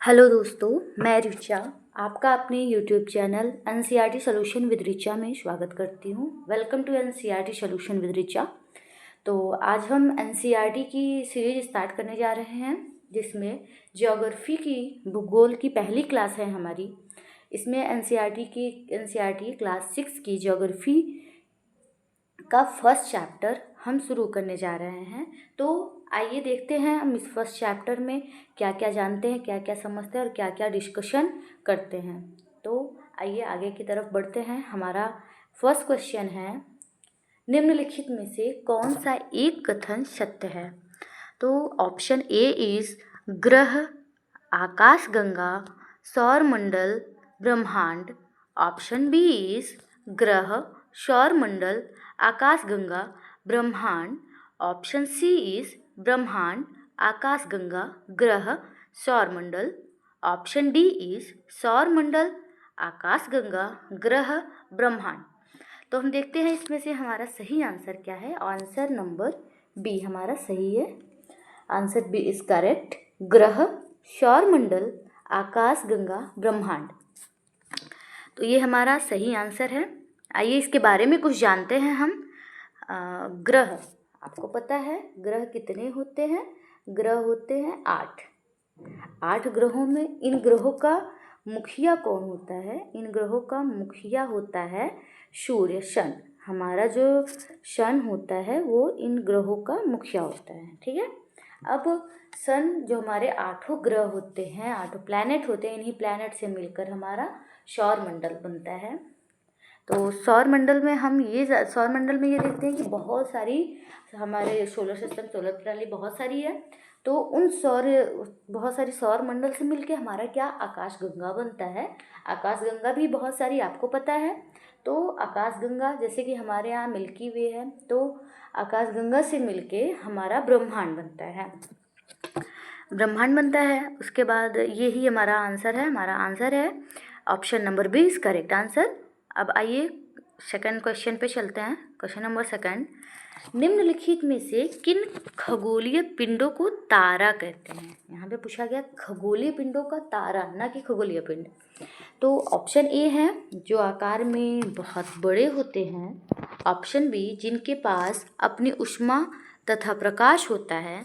Hello दोस्तों, मैं रिचा आपका अपने YouTube channel NCERT solution with Richa में स्वागत करती हूँ। Welcome to NCERT solution with Richa. तो आज हम एनसीईआरटी की सीरीज स्टार्ट करने जा रहे हैं, जिसमें ज्योग्राफी की भूगोल की पहली क्लास है हमारी। इसमें एनसीईआरटी क्लास 6 की ज्योग्राफी का फर्स्ट चैप्टर हम शुरू करने जा रहे हैं। तो आइए देखते हैं हम इस फर्स्ट चैप्टर में क्या क्या जानते हैं, क्या क्या समझते हैं और क्या क्या डिस्कशन करते हैं। तो आइए आगे की तरफ बढ़ते हैं। हमारा फर्स्ट क्वेश्चन है, निम्नलिखित में से कौन सा एक कथन सत्य है? तो ऑप्शन ए इज ग्रह, आकाशगंगा, सौरमंडल, ब्रह्मांड। ऑप्शन बी इज ग्रह, सौरमंडल, आकाशगंगा, ब्रह्मांड। ऑप्शन सी इज ब्रह्मांड, आकाशगंगा, ग्रह, सौरमंडल। ऑप्शन डी इज सौरमंडल, आकाशगंगा, ग्रह, ब्रह्मांड। तो हम देखते हैं इसमें से हमारा सही आंसर क्या है। आंसर नंबर बी हमारा सही है। Answer B is correct. ग्रह, सौरमंडल, आकाशगंगा, ब्रह्मांड। तो ये हमारा सही आंसर है। आइए इसके बारे में कुछ जानते हैं हम। ग्रह, आपको पता है ग्रह कितने होते हैं? ग्रह होते हैं 8 ग्रहों में। इन ग्रहों का मुखिया कौन होता है? इन ग्रहों का मुखिया होता है सूर्य, सन। हमारा जो सन होता है वो इन ग्रहों का मुखिया होता है। ठीक है। अब सन जो हमारे 8 ग्रह होते हैं, 8 प्लैनेट होते हैं, इन्हीं प्लैनेट से मिलकर हमारा सौरमंडल बनता है। तो सौरमंडल में ये देखते हैं कि बहुत सारी हमारे सोलर सिस्टम, सोलर प्रणाली बहुत सारी है। तो उन बहुत सारी सौरमंडल से मिलके हमारा क्या आकाशगंगा बनता है। आकाशगंगा भी बहुत सारी आपको पता है। तो आकाशगंगा जैसे कि हमारे यहाँ मिल्की वे है, तो आकाशगंगा से मिलके हमारा ब्रह्मांड बनता है। उसके बाद यही हमारा आंसर है। हमारा आंसर है option number B is correct answer. अब आइए सेकंड क्वेश्चन पे चलते हैं। क्वेश्चन नंबर सेकंड, निम्नलिखित में से किन खगोलीय पिंडों को तारा कहते हैं? यहाँ पे पूछा गया खगोलीय पिंडों का तारा, ना कि खगोलीय पिंड। तो ऑप्शन ए है जो आकार में बहुत बड़े होते हैं। ऑप्शन बी जिनके पास अपनी ऊष्मा तथा प्रकाश होता है।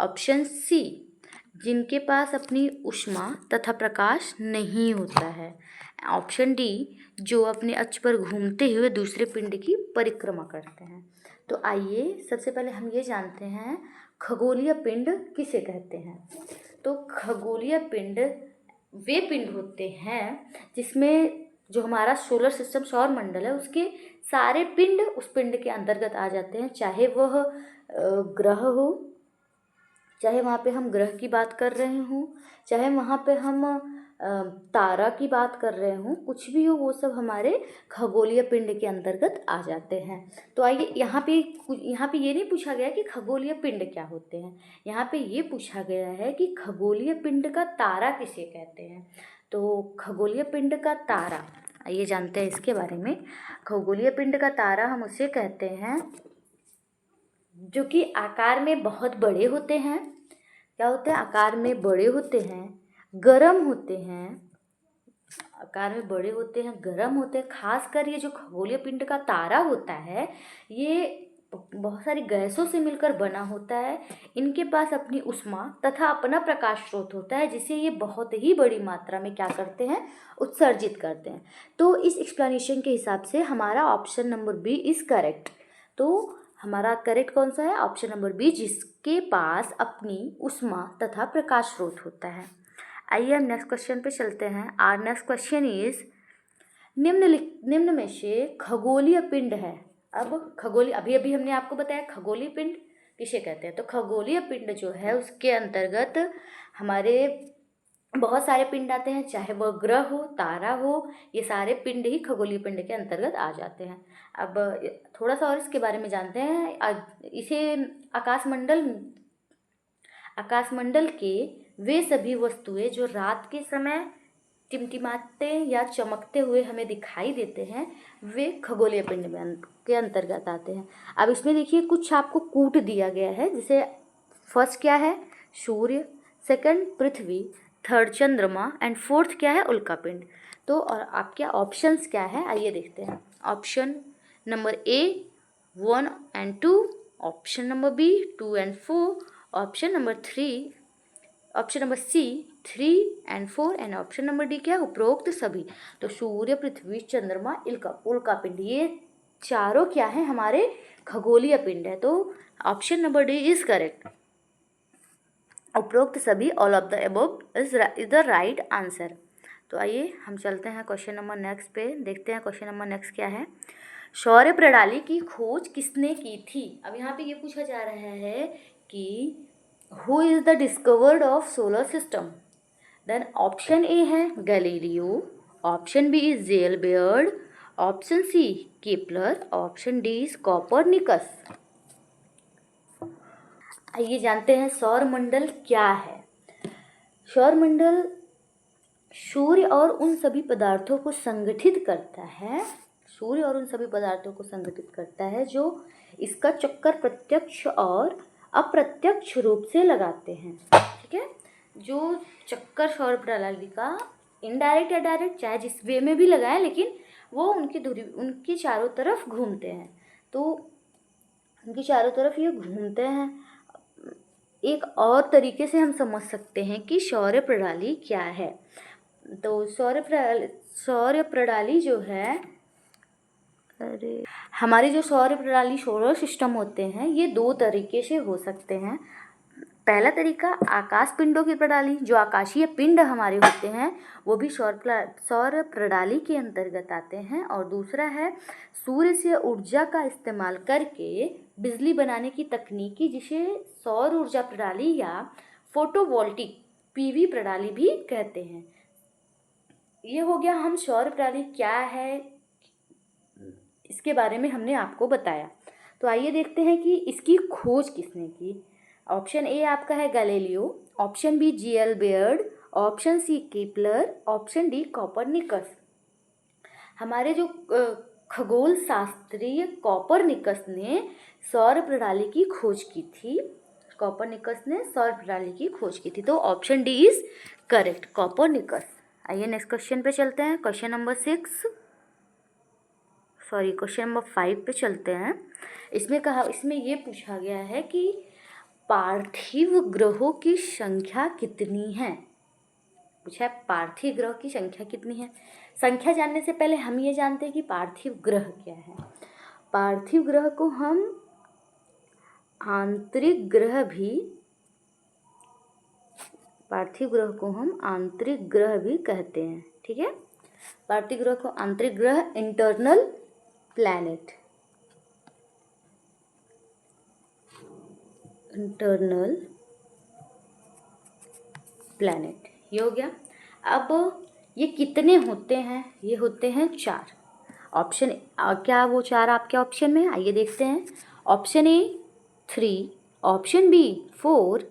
ऑप्शन सी जिनके पास अपनी ऊष्मा तथा प्रकाश नहीं होता है। ऑप्शन डी जो अपने अक्ष पर घूमते हुए दूसरे पिंड की परिक्रमा करते हैं। तो आइए सबसे पहले हम ये जानते हैं खगोलीय पिंड किसे कहते हैं। तो खगोलीय पिंड वे पिंड होते हैं जिसमें जो हमारा सोलर सिस्टम, सौरमंडल है, उसके सारे पिंड उस पिंड के अंतर्गत आ जाते हैं। चाहे वह ग्रह हो, चाहे वहाँ पे हम ग्रह की बात कर रहे हों, चाहे वहाँ पे हम तारा की बात कर रहे हों, कुछ भी हो, वो सब हमारे खगोलीय पिंड के अंतर्गत आ जाते हैं। तो आइए यहाँ पे ये नहीं पूछा गया कि खगोलीय पिंड क्या होते हैं। यहाँ पे ये पूछा गया है कि खगोलीय पिंड का तारा किसे कहते हैं। तो खगोलीय पिंड का तारा, आइए जानते हैं इसके बारे में। खगोलीय पिंड का तारा हम उसे कहते हैं जो कि आकार में बहुत बड़े होते हैं। क्या होते हैं? आकार में बड़े होते हैं, गर्म होते हैं। आकार में बड़े होते हैं, गर्म होते हैं। खासकर ये जो खगोलीय पिंड का तारा होता है, ये बहुत सारी गैसों से मिलकर बना होता है। इनके पास अपनी ऊष्मा तथा अपना प्रकाश स्रोत होता है, जिसे ये बहुत ही बड़ी मात्रा में क्या करते हैं? उत्सर्जित करते हैं। तो इस एक्सप्लेनेशन के हिसाब से हमारा option number B is correct. तो हमारा करेक्ट कौन सा है? ऑप्शन नंबर बी, जिसके पास अपनी ऊष्मा तथा प्रकाश स्रोत होता है। आइए हम नेक्स्ट क्वेश्चन पे चलते हैं। आवर नेक्स्ट क्वेश्चन इज, निम्न में से खगोलीय पिंड है। अब खगोलीय, अभी हमने आपको बताया खगोलीय पिंड किसे कहते हैं। तो खगोलीय पिंड जो है उसके अंतर्गत हमारे बहुत सारे पिंड आते हैं, चाहे वह ग्रह हो, तारा हो, ये सारे पिंड ही खगोलीय पिंड के अंतर्गत आ जाते हैं। अब थोड़ा सा और इसके बारे में जानते हैं। इसे आकाशमंडल के वे सभी वस्तुएं जो रात के समय टिमटिमाते या चमकते हुए हमें दिखाई देते हैं, वे खगोलीय पिंड में के अंतर्गत आते हैं। अब इसमें देखिए कुछ आपको कूट दिया गया है, जिसे फर्स्ट क्या है? सूर्य, सेकंड पृथ्वी, थर्ड चंद्रमा एंड फोर्थ क्या है, उल्कापिंड। तो और आपके ऑप्शंस क्या है आइए देखते हैं। Option number A 1 and 2, option number B 2 and 4, option number C 3 and 4 and option number D क्या है, उपरोक्त सभी। तो सूर्य, पृथ्वी, चंद्रमा, उल्कापिंड, ये चारों क्या है, हमारे खगोलीय पिंड है। तो option number D is correct. उपरोक्त सभी, all of the above is the right answer. तो आइए हम चलते हैं क्वेश्चन नंबर नेक्स्ट पे, देखते हैं क्वेश्चन नंबर नेक्स्ट क्या है। सौर प्रणाली की खोज किसने की थी। अब यहाँ पे ये पूछा जा रहा है कि who is the discovered of solar system. Then option A है गैलीलियो, ऑप्शन बी इज जेलबेयर्ड, option C Kepler, option D is Copernicus. आइए जानते हैं सौर मंडल क्या है। सौर मंडल सूर्य और उन सभी पदार्थों को संगठित करता है, सूर्य और उन सभी पदार्थों को संगठित करता है जो इसका चक्कर प्रत्यक्ष और अप्रत्यक्ष रूप से लगाते हैं। ठीक है, जो चक्कर सौर प्रणाली का इनडायरेक्ट या डायरेक्ट चाहे जिस वे में भी लगाए, लेकिन वो उनकी चारों तरफ घूमते हैं। तो उनकी चारों तरफ ये घूमते हैं। एक और तरीके से हम समझ सकते हैं कि सौर प्रणाली क्या है। तो सौर प्रणाली जो है, हमारी जो सौर प्रणाली सोलर सिस्टम होते हैं, ये दो तरीके से हो सकते हैं। पहला तरीका आकाश पिंडों की प्रणाली, जो आकाशीय पिंड हमारे होते हैं वो भी सौर प्रणाली के अंतर्गत आते हैं। और दूसरा है सूर्य से ऊर्जा का इस्तेमाल करके बिजली बनाने की तकनीकी, जिसे सौर ऊर्जा प्रणाली या फोटोवोल्टिक पीवी प्रणाली भी कहते हैं। ये हो गया हम सौर प्रणाली क्या है इसके बारे में हमने आपको बताया। तो आइए देखते हैं कि इसकी खोज किसने की। ऑप्शन ए आपका है गैलीलियो, ऑप्शन बी जेलबेयर्ड, option C Kepler, option D Copernicus. हमारे जो खगोल शास्त्रीय कॉपरनिकस ने सौर प्रणाली की खोज की थी। कॉपरनिकस ने सौर प्रणाली की खोज की थी। तो option D is correct, Copernicus. आइए नेक्स्ट क्वेश्चन पे चलते हैं। क्वेश्चन नंबर 5 पे चलते हैं। इसमें ये पूछा गया है कि पार्थिव ग्रहों की संख्या कितनी है। पूछा है पार्थिव ग्रह की संख्या कितनी है। संख्या जानने से पहले हम ये जानते हैं कि पार्थिव ग्रह क्या है। पार्थिव ग्रह को हम आंतरिक ग्रह भी कहते हैं। ठीक है, पार्थिव ग्रह को आंतरिक ग्रह, इंटरनल प्लैनेट, ये हो गया। अब ये कितने होते हैं, ये होते हैं 4। ऑप्शन क्या वो 4 आपके ऑप्शन में, आइए देखते हैं। Option A 3, option B 4,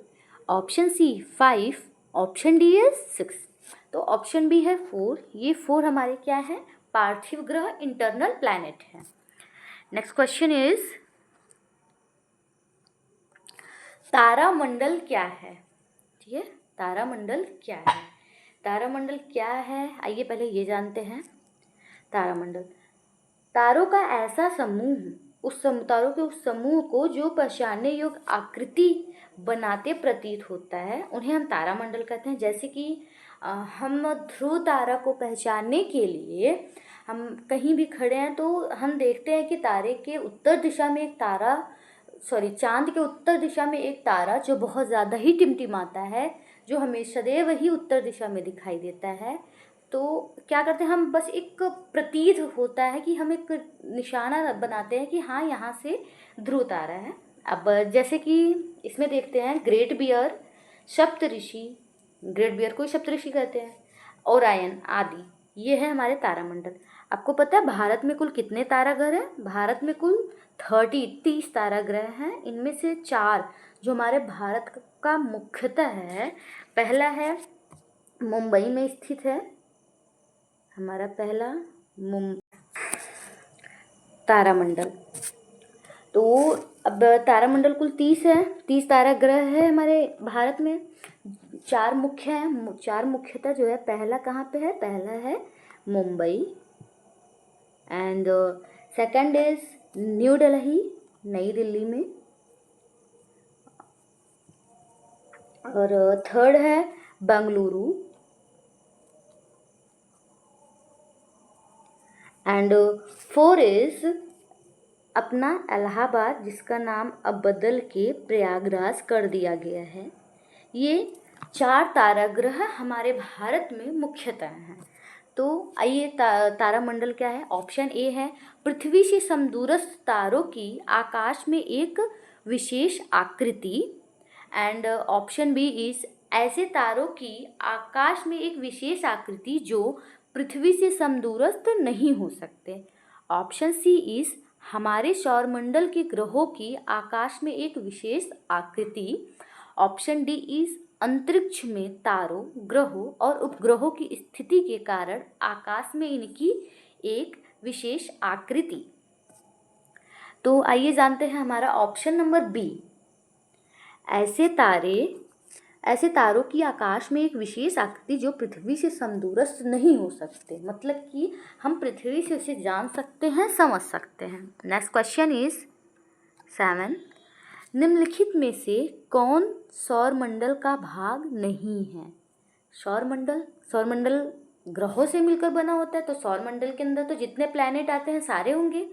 option C 5, option D है 6। तो ऑप्शन बी है 4। ये 4 हमारे क्या है, पार्थिव ग्रह, इंटरनल प्लैनेट है। नेक्स्ट क्वेश्चन इज तारामंडल क्या है। ठीक है, तारामंडल क्या है। तारामंडल क्या है आइए पहले ये जानते हैं। तारामंडल तारों का ऐसा समूह, तारों के उस समूह को जो पहचानने योग्य आकृति बनाते प्रतीत होता है, उन्हें हम तारामंडल कहते हैं। जैसे कि हम ध्रुव तारा को पहचानने के लिए हम कहीं भी खड़े हैं तो हम देखते हैं कि तारे के उत्तर दिशा में एक तारा, चांद के उत्तर दिशा में एक तारा जो बहुत ज़्यादा ही टिमटिमाता है, जो हमें सदैव ही उत्तर दिशा में दिखाई देता है। तो क्या करते हैं हम, बस एक प्रतीत होता है कि हम एक निशाना बनाते हैं कि हाँ यहाँ से ध्रुव तारा है। अब जैसे कि इसमें देखते हैं ग्रेट बियर, सप्तऋषि, ग्रेट बियर को सप्तऋषि कहते हैं, ओरायन आदि, ये है हमारे तारामंडल। आपको पता है भारत में कुल कितने तारागृह हैं। भारत में कुल 30 तारागृह हैं। इनमें से 4 जो हमारे भारत का मुख्यतः है। पहला है मुंबई में स्थित है हमारा पहला तारामंडल। तो अब तारामंडल कुल 30 है, 30 तारागृह है हमारे भारत में। चार मुख्य हैं, चार मुख्यतः जो है, पहला कहाँ पे है, पहला है Mumbai, and second is new Delhi, नई दिल्ली में, और थर्ड है बेंगलुरु, एंड फोर इज अपना इलाहाबाद, जिसका नाम अब बदल के प्रयागराज कर दिया गया है। ये चार तारागृह हमारे भारत में मुख्यतः हैं। तो आइए तारामंडल क्या है। ऑप्शन ए है पृथ्वी से समदूरस्थ तारों की आकाश में एक विशेष आकृति, एंड ऑप्शन बी इज ऐसे तारों की आकाश में एक विशेष आकृति जो पृथ्वी से समदूरस्थ नहीं हो सकते। ऑप्शन सी इज हमारे सौरमंडल के ग्रहों की आकाश में एक विशेष आकृति। ऑप्शन डी इज अंतरिक्ष में तारों, ग्रहों और उपग्रहों की स्थिति के कारण आकाश में इनकी एक विशेष आकृति। तो आइए जानते हैं हमारा ऑप्शन नंबर बी, ऐसे तारों की आकाश में एक विशेष आकृति जो पृथ्वी से समदूरस्थ नहीं हो सकते, मतलब कि हम पृथ्वी से उसे जान सकते हैं, समझ सकते हैं। नेक्स्ट क्वेश्चन इज 7, निम्नलिखित में से कौन सौरमंडल का भाग नहीं है। सौरमंडल ग्रहों से मिलकर बना होता है, तो सौरमंडल के अंदर तो जितने प्लैनेट आते हैं सारे होंगे।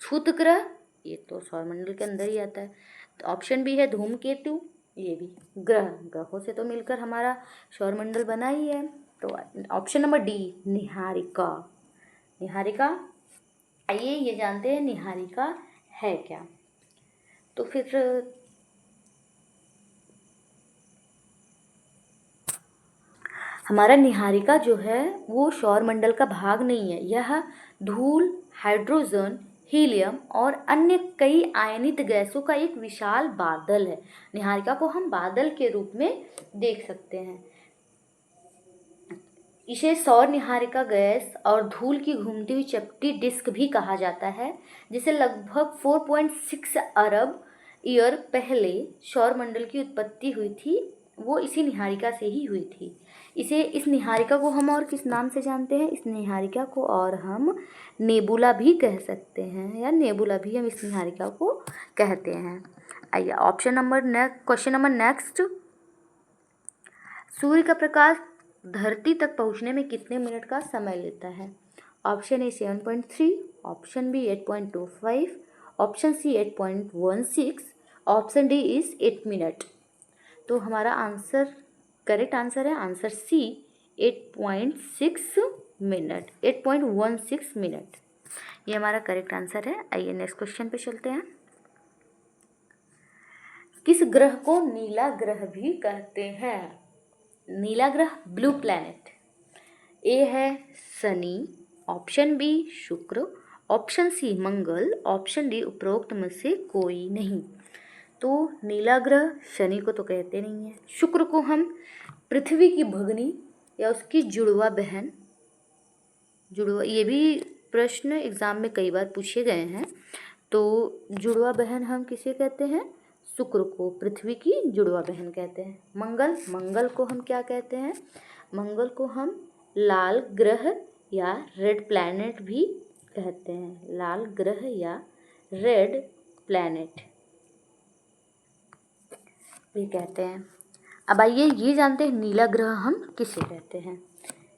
क्षुद्र ग्रह ये तो सौरमंडल के अंदर ही आता है। तो ऑप्शन बी है धूमकेतु, ये भी ग्रहों से तो मिलकर हमारा सौरमंडल बना ही है। तो ऑप्शन नंबर डी निहारिका। आइए ये जानते हैं निहारिका है क्या। तो फिर हमारा निहारिका जो है वो सौरमंडल का भाग नहीं है। यह धूल, हाइड्रोजन, हीलियम और अन्य कई आयनित गैसों का एक विशाल बादल है। निहारिका को हम बादल के रूप में देख सकते हैं। इसे सौर निहारिका गैस और धूल की घूमती हुई चपटी डिस्क भी कहा जाता है, जिसे लगभग 4.6 अरब ईयर पहले सौरमंडल की उत्पत्ति हुई थी। वो इसी निहारिका से ही हुई थी। इस निहारिका को हम और किस नाम से जानते हैं। इस निहारिका को और हम नेबुला भी कह सकते हैं, या नेबुला भी हम इस निहारिका को कहते हैं। आइए क्वेश्चन नंबर नेक्स्ट, सूर्य का प्रकाश धरती तक पहुंचने में कितने मिनट का समय लेता है। Option A 7.3, option B 8.25, option C 8.16, option D is 8 minute. तो हमारा करेक्ट आंसर है आंसर सी 8.6 मिनट, 8.16 मिनट, ये हमारा करेक्ट आंसर है। आइए नेक्स्ट क्वेश्चन पे चलते हैं। किस ग्रह को नीला ग्रह भी कहते हैं। नीला ग्रह ब्लू प्लैनेट। ए है शनि, ऑप्शन बी शुक्र, ऑप्शन सी मंगल, ऑप्शन डी उपरोक्त में से कोई नहीं। तो नीला ग्रह शनि को तो कहते नहीं है। शुक्र को हम पृथ्वी की भगनी या उसकी जुड़वा बहन, ये भी प्रश्न एग्जाम में कई बार पूछे गए हैं। तो जुड़वा बहन हम किसे कहते हैं, शुक्र को पृथ्वी की जुड़वा बहन कहते हैं। मंगल को हम क्या कहते हैं, मंगल को हम लाल ग्रह या रेड प्लैनेट भी कहते हैं। लाल ग्रह या रेड प्लैनेट भी कहते हैं। अब आइए ये जानते हैं नीला ग्रह हम किसे कहते हैं।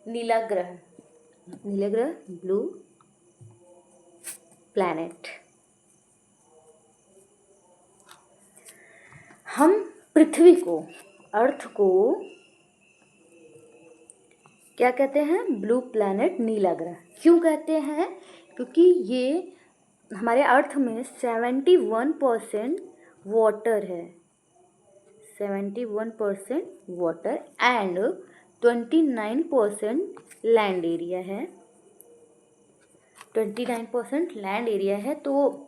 नीला ग्रह ब्लू प्लैनेट। हम पृथ्वी को, अर्थ को क्या कहते हैं, ब्लू प्लैनेट, नीला ग्रह क्यों कहते हैं, क्योंकि ये हमारे अर्थ में 71% वाटर है, 71% वाटर एंड 29% लैंड एरिया है, 29% लैंड एरिया है। तो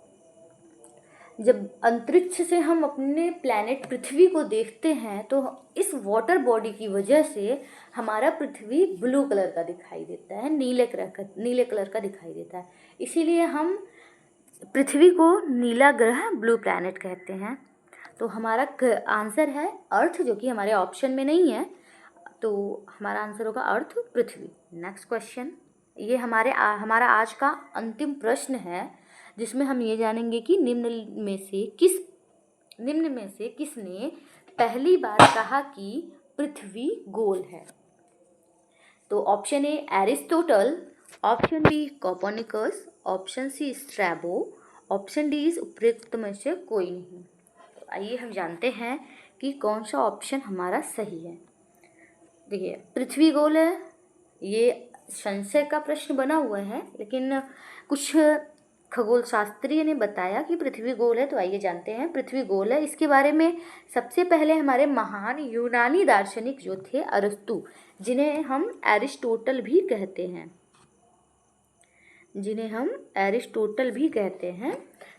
जब अंतरिक्ष से हम अपने प्लैनेट पृथ्वी को देखते हैं तो इस वाटर बॉडी की वजह से हमारा पृथ्वी ब्लू कलर का दिखाई देता है, नीले कलर का दिखाई देता है। इसीलिए हम पृथ्वी को नीला ग्रह ब्लू प्लैनेट कहते हैं। तो हमारा आंसर है अर्थ, जो कि हमारे ऑप्शन में नहीं है। तो हमारा आंसर होगा अर्थ, पृथ्वी। नेक्स्ट क्वेश्चन, ये हमारा आज का अंतिम प्रश्न है, जिसमें हम ये जानेंगे कि निम्न में से किसने पहली बार कहा कि पृथ्वी गोल है। तो option A Aristotle, option B Copernicus, option C Strabo, option D इस उपयुक्त में से कोई नहीं। तो आइए हम जानते हैं कि कौन सा ऑप्शन हमारा सही है। देखिए, पृथ्वी गोल है, ये संशय का प्रश्न बना हुआ है, लेकिन कुछ खगोल शास्त्री ने बताया कि पृथ्वी गोल है। तो आइए जानते हैं पृथ्वी गोल है। इसके बारे में सबसे पहले हमारे महान यूनानी दार्शनिक जो थे अरस्तु, जिन्हें हम एरिस्टोटल भी कहते हैं,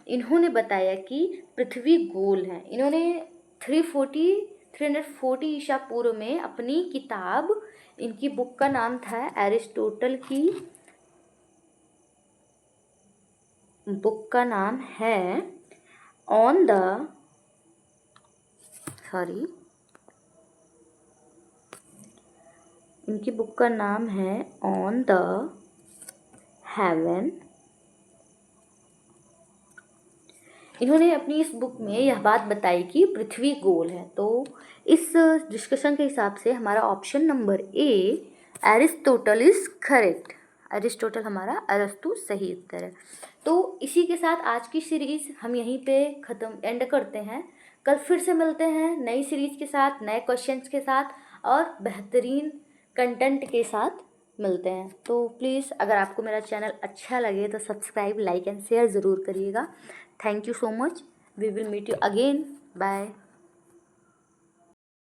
इन्होंने बताया कि पृथ्वी गोल है। इन्होंने 340 ईसा पूर्व में अपनी किताब, इनकी बुक का नाम था एरिस्टोटल की बुक का नाम है इनकी बुक का नाम है ऑन द हेवन। इन्होंने अपनी इस बुक में यह बात बताई कि पृथ्वी गोल है। तो इस डिस्कशन के हिसाब से हमारा option number A Aristotle is correct. Aristotle हमारा अरस्तु सही उत्तर है। तो इसी के साथ आज की सीरीज़ हम यहीं पे एंड करते हैं। कल फिर से मिलते हैं नई सीरीज़ के साथ, नए क्वेश्चंस के साथ और बेहतरीन कंटेंट के साथ मिलते हैं। तो प्लीज़ अगर आपको मेरा चैनल अच्छा लगे तो सब्सक्राइब, लाइक एंड शेयर ज़रूर करिएगा। Thank you so much. We will meet you again. Bye.